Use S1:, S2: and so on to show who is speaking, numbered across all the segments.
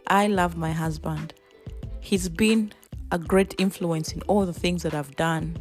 S1: I love my husband. He's been a great influence in all the things that I've done.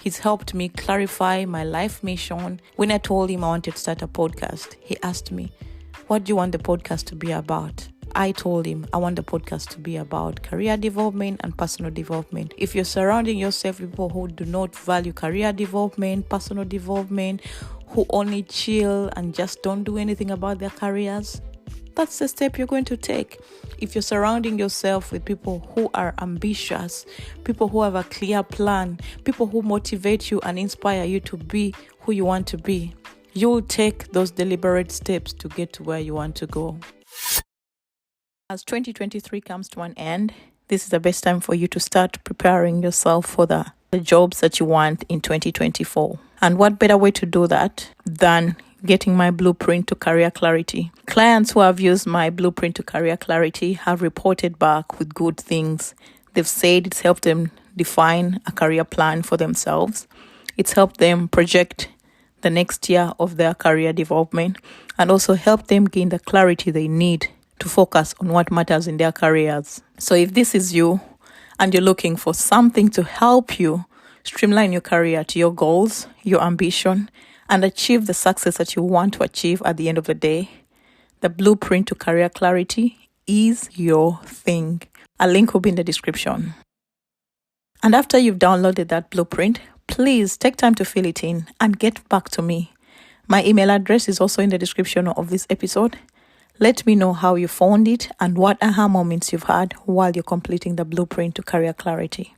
S1: He's helped me clarify my life mission. When I told him I wanted to start a podcast, he asked me, what do you want the podcast to be about? I told him I want the podcast to be about career development and personal development. If you're surrounding yourself with people who do not value career development, personal development, who only chill and just don't do anything about their careers, that's the step you're going to take. If you're surrounding yourself with people who are ambitious, people who have a clear plan, people who motivate you and inspire you to be who you want to be, you'll take those deliberate steps to get to where you want to go. As 2023 comes to an end, this is the best time for you to start preparing yourself for the jobs that you want in 2024. And what better way to do that than getting my blueprint to career clarity? Clients who have used my blueprint to career clarity have reported back with good things. They've said it's helped them define a career plan for themselves. It's helped them project the next year of their career development and also help them gain the clarity they need to focus on what matters in their careers. So if this is you and you're looking for something to help you streamline your career to your goals, your ambition, and achieve the success that you want to achieve at the end of the day, the blueprint to career clarity is your thing. A link will be in the description. And after you've downloaded that blueprint, please take time to fill it in and get back to me. My email address is also in the description of this episode. Let me know how you found it and what aha moments you've had while you're completing the blueprint to career clarity.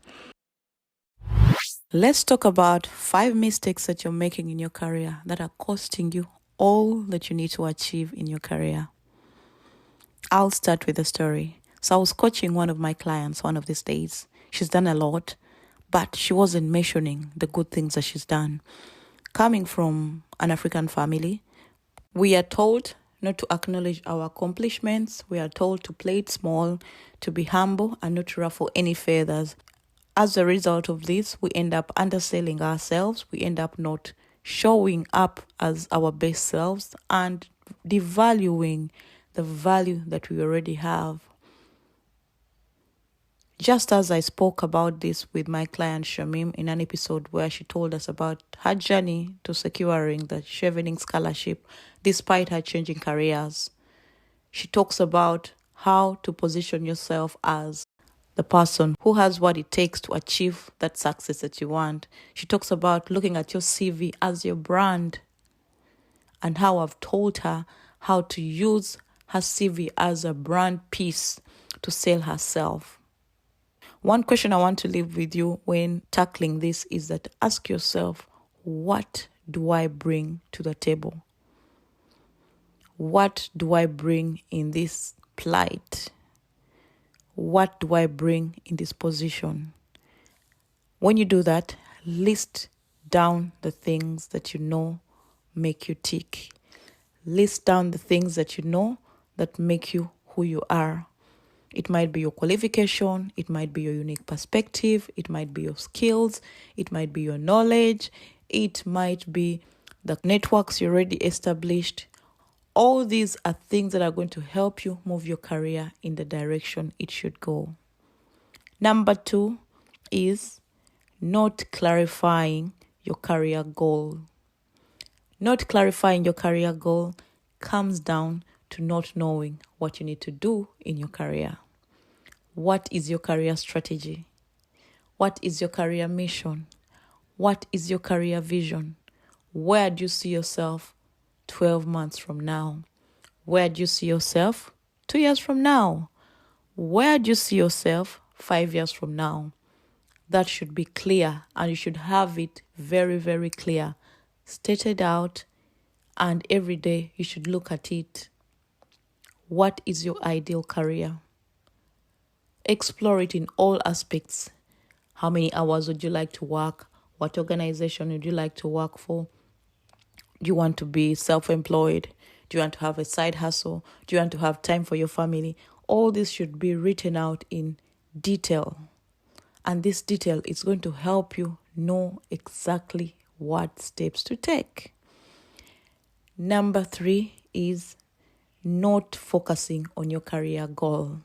S1: Let's talk about 5 mistakes that you're making in your career that are costing you all that you need to achieve in your career. I'll start with a story. So I was coaching one of my clients one of these days. She's done a lot, but she wasn't mentioning the good things that she's done. Coming from an African family, we are told not to acknowledge our accomplishments. We are told to play it small, to be humble, and not to ruffle any feathers. As a result of this, we end up underselling ourselves. We end up not showing up as our best selves and devaluing the value that we already have. Just as I spoke about this with my client Shamim in an episode where she told us about her journey to securing the Chevening scholarship despite her changing careers. She talks about how to position yourself as the person who has what it takes to achieve that success that you want. She talks about looking at your CV as your brand and how I've told her how to use her CV as a brand piece to sell herself. One question I want to leave with you when tackling this is that ask yourself, what do I bring to the table? What do I bring in this plight? What do I bring in this position? When you do that, list down the things that you know make you tick. List down the things that you know that make you who you are. It might be your qualification, it might be your unique perspective, it might be your skills, it might be your knowledge, it might be the networks you already established. All these are things that are going to help you move your career in the direction it should go. Number 2 is not clarifying your career goal. Not clarifying your career goal comes down to not knowing what you need to do in your career. What is your career strategy? What is your career mission? What is your career vision? Where do you see yourself 12 months from now? Where do you see yourself 2 years from now? Where do you see yourself 5 years from now? That should be clear, and you should have it very, very clear, stated out, and every day you should look at it. What is your ideal career? Explore it in all aspects. How many hours would you like to work? What organization would you like to work for? Do you want to be self-employed? Do you want to have a side hustle? Do you want to have time for your family? All this should be written out in detail. And this detail is going to help you know exactly what steps to take. Number 3 is not focusing on your career goal.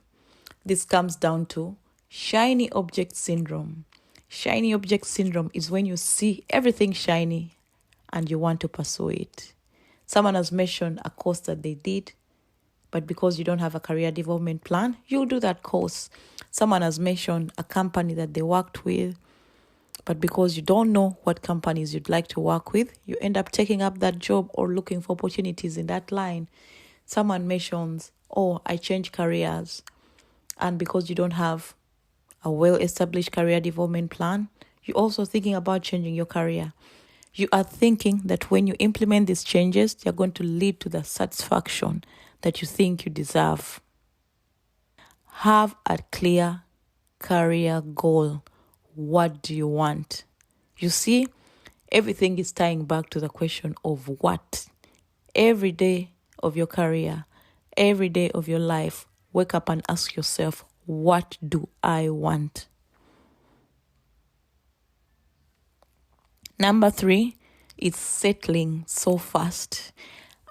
S1: This comes down to shiny object syndrome. Shiny object syndrome is when you see everything shiny and you want to pursue it. Someone has mentioned a course that they did, but because you don't have a career development plan, you'll do that course. Someone has mentioned a company that they worked with, but because you don't know what companies you'd like to work with, you end up taking up that job or looking for opportunities in that line. Someone mentions, oh, I changed careers. And because you don't have a well-established career development plan, you're also thinking about changing your career. You are thinking that when you implement these changes, they're going to lead to the satisfaction that you think you deserve. Have a clear career goal. What do you want? You see, everything is tying back to the question of what. Every day of your career, every day of your life, wake up and ask yourself, what do I want? Number 3 is settling so fast.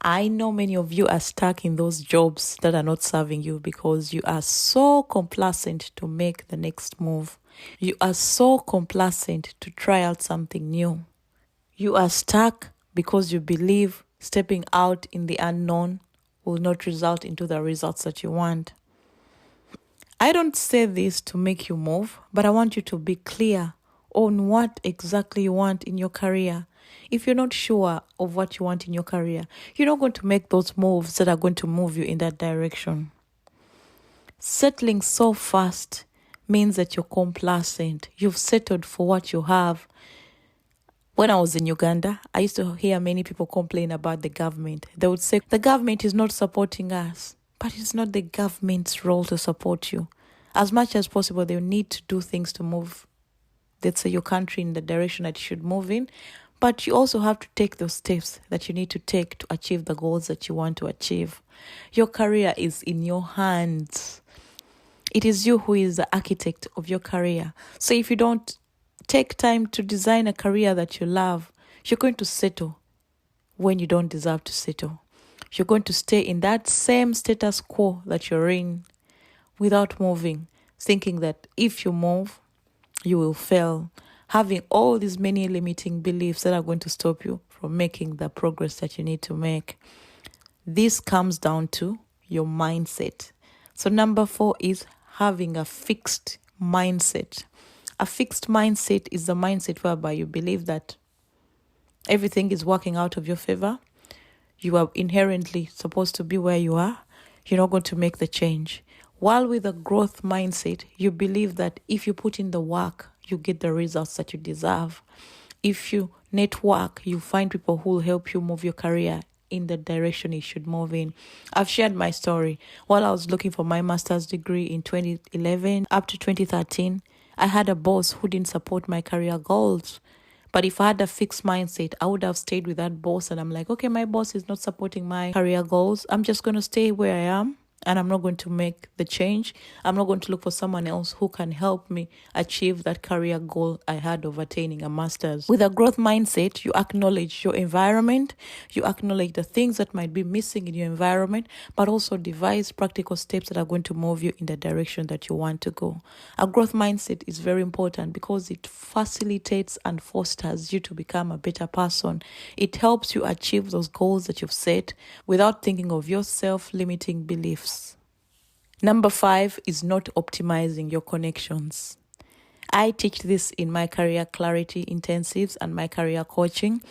S1: I know many of you are stuck in those jobs that are not serving you because you are so complacent to make the next move. You are so complacent to try out something new. You are stuck because you believe stepping out in the unknown will not result into the results that you want. I don't say this to make you move, but I want you to be clear on what exactly you want in your career. If you're not sure of what you want in your career, you're not going to make those moves that are going to move you in that direction. Settling so fast means that you're complacent. You've settled for what you have. When I was in Uganda, I used to hear many people complain about the government. They would say, the government is not supporting us. But it's not the government's role to support you. As much as possible, they need to do things to move, let's say, your country in the direction that you should move in. But you also have to take those steps that you need to take to achieve the goals that you want to achieve. Your career is in your hands. It is you who is the architect of your career. So if you don't take time to design a career that you love, you're going to settle when you don't deserve to settle. You're going to stay in that same status quo that you're in without moving, thinking that if you move, you will fail, having all these many limiting beliefs that are going to stop you from making the progress that you need to make. This comes down to your mindset. So number 4 is having a fixed mindset. A fixed mindset is the mindset whereby you believe that everything is working out of your favor. You are inherently supposed to be where you are. You're not going to make the change. While with a growth mindset, you believe that if you put in the work, you get the results that you deserve. If you network, you find people who will help you move your career in the direction you should move in. I've shared my story. While I was looking for my master's degree in 2011 up to 2013, I had a boss who didn't support my career goals. But if I had a fixed mindset, I would have stayed with that boss. And I'm like, okay, my boss is not supporting my career goals. I'm just going to stay where I am. And I'm not going to make the change. I'm not going to look for someone else who can help me achieve that career goal I had of attaining a master's. With a growth mindset, you acknowledge your environment. You acknowledge the things that might be missing in your environment, but also devise practical steps that are going to move you in the direction that you want to go. A growth mindset is very important because it facilitates and fosters you to become a better person. It helps you achieve those goals that you've set without thinking of your self-limiting beliefs. Number 5 is not optimizing your connections. I teach this in my career clarity intensives and my career coaching.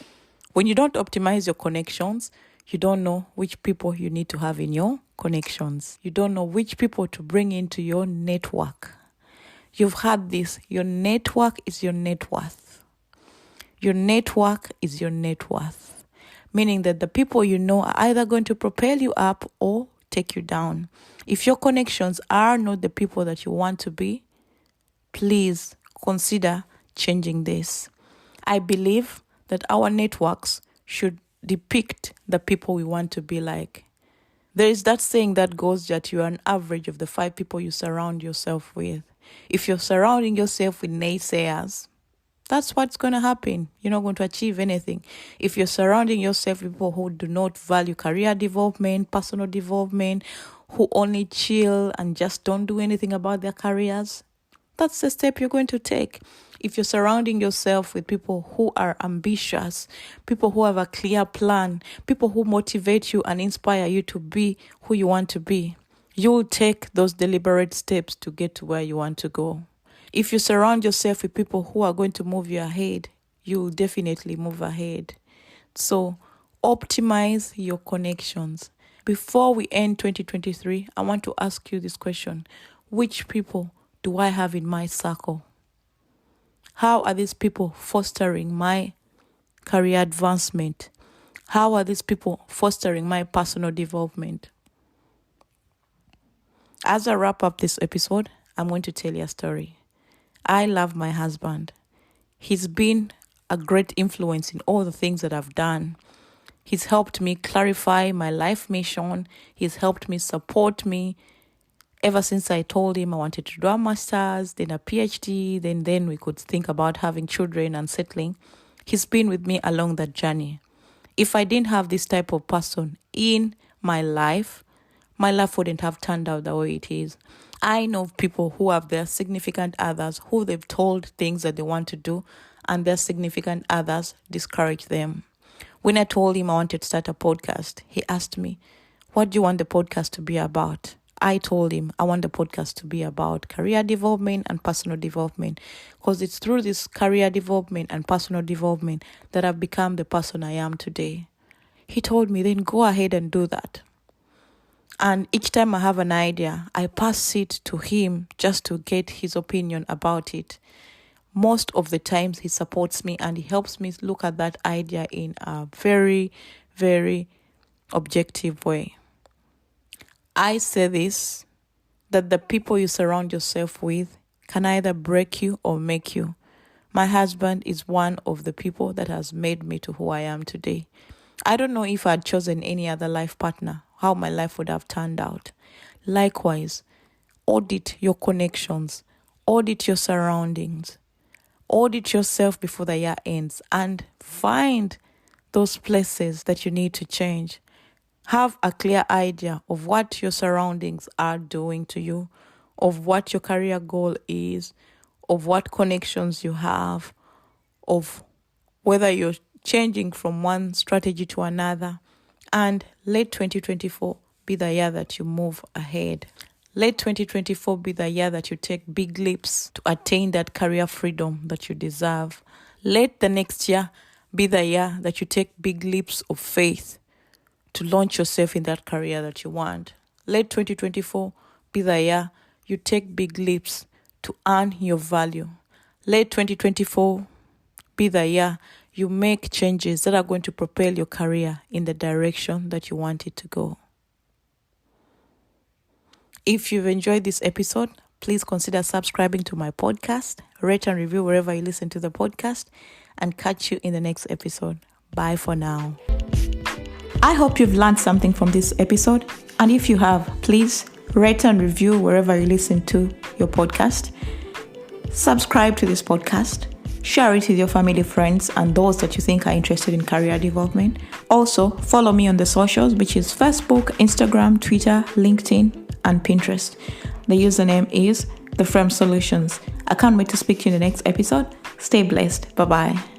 S1: When you don't optimize your connections, you don't know which people you need to have in your connections. You don't know which people to bring into your network. You've heard this. Your network is your net worth. Your network is your net worth. Meaning that the people you know are either going to propel you up or take you down. If your connections are not the people that you want to be, please consider changing this. I believe that our networks should depict the people we want to be like. There is that saying that goes that you are an average of the 5 people you surround yourself with. If you're surrounding yourself with naysayers, that's what's going to happen. You're not going to achieve anything. If you're surrounding yourself with people who do not value career development, personal development, who only chill and just don't do anything about their careers, that's the step you're going to take. If you're surrounding yourself with people who are ambitious, people who have a clear plan, people who motivate you and inspire you to be who you want to be, you'll take those deliberate steps to get to where you want to go. If you surround yourself with people who are going to move you ahead, you'll definitely move ahead. So optimize your connections. Before we end 2023, I want to ask you this question. Which people do I have in my circle? How are these people fostering my career advancement? How are these people fostering my personal development? As I wrap up this episode, I'm going to tell you a story. I love my husband. He's been a great influence in all the things that I've done. He's helped me clarify my life mission. He's helped me support me. Ever since I told him I wanted to do a master's, then a PhD, then we could think about having children and settling. He's been with me along that journey. If I didn't have this type of person in my life wouldn't have turned out the way it is. I know people who have their significant others who they've told things that they want to do, and their significant others discourage them. When I told him I wanted to start a podcast, he asked me, what do you want the podcast to be about? I told him I want the podcast to be about career development and personal development, because it's through this career development and personal development that I've become the person I am today. He told me, then go ahead and do that. And each time I have an idea, I pass it to him just to get his opinion about it. Most of the times he supports me and he helps me look at that idea in a very, very objective way. I say this, that the people you surround yourself with can either break you or make you. My husband is one of the people that has made me to who I am today. I don't know if I had chosen any other life partner, how my life would have turned out. Likewise, audit your connections, audit your surroundings, audit yourself before the year ends, and find those places that you need to change. Have a clear idea of what your surroundings are doing to you, of what your career goal is, of what connections you have, of whether you're changing from one strategy to another. And let 2024 be the year that you move ahead. Let 2024 be the year that you take big leaps to attain that career freedom that you deserve. Let the next year be the year that you take big leaps of faith to launch yourself in that career that you want. Let 2024 be the year you take big leaps to earn your value. Let 2024 be the year you make changes that are going to propel your career in the direction that you want it to go. If you've enjoyed this episode, please consider subscribing to my podcast, rate and review wherever you listen to the podcast, and catch you in the next episode. Bye for now. I hope you've learned something from this episode, and if you have, please rate and review wherever you listen to your podcast. Subscribe to this podcast. Share it with your family, friends, and those that you think are interested in career development. Also, follow me on the socials, which is Facebook, Instagram, Twitter, LinkedIn, and Pinterest. The username is theframedsolutions. I can't wait to speak to you in the next episode. Stay blessed. Bye-bye.